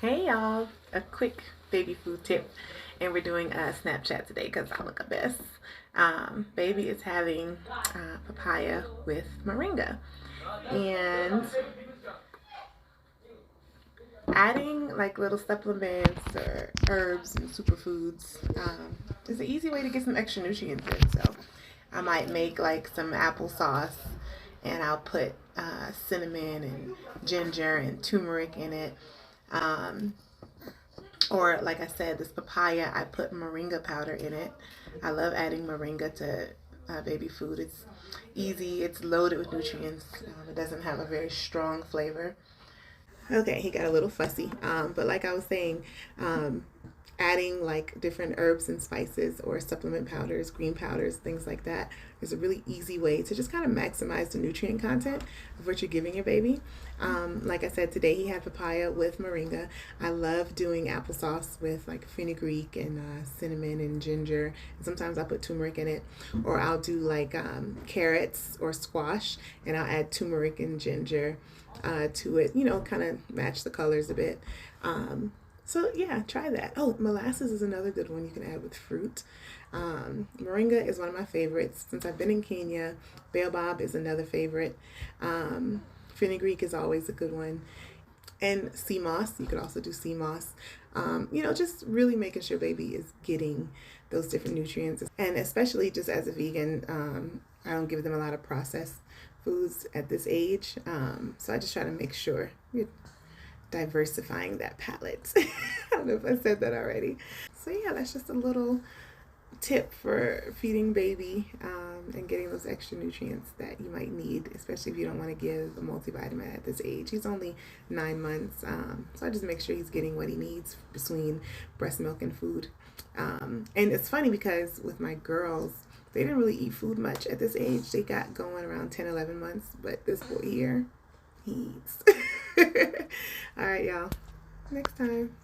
Hey y'all, a quick baby food tip, and we're doing a Snapchat today because I look a mess. Baby is having papaya with moringa, and adding like little supplements or herbs and superfoods is an easy way to get some extra nutrients in. So I might make like some applesauce, and I'll put cinnamon and ginger and turmeric in it. Um, Or, like I said, this papaya, I put moringa powder in it. I love adding moringa to baby food. It's easy, it's loaded with nutrients. It doesn't have a very strong flavor. Okay, he got a little fussy. But like I was saying, um, adding like different herbs and spices or supplement powders, green powders, things like that is a really easy way to just kind of maximize the nutrient content of what you're giving your baby. Like I said, today he had papaya with moringa. I love doing applesauce with like fenugreek and cinnamon and ginger. And sometimes I put turmeric in it, or I'll do like carrots or squash, and I'll add turmeric and ginger to it, kind of match the colors a bit. So yeah, try that. Oh, molasses is another good one you can add with fruit. Moringa is one of my favorites since I've been in Kenya. Baobab is another favorite. Fenugreek is always a good one. And sea moss, you could also do sea moss. Just really making sure baby is getting those different nutrients. And especially just as a vegan, I don't give them a lot of processed foods at this age. So I just try to make sure you're diversifying that palette. I don't know if I said that already. So yeah, that's just a little tip for feeding baby and getting those extra nutrients that you might need, especially if you don't want to give a multivitamin at this age. He's only 9 months, so I just make sure he's getting what he needs between breast milk and food. And it's funny because with my girls, they didn't really eat food much at this age. They got going around 10, 11 months, but this boy here, he eats. All right, y'all. Next time.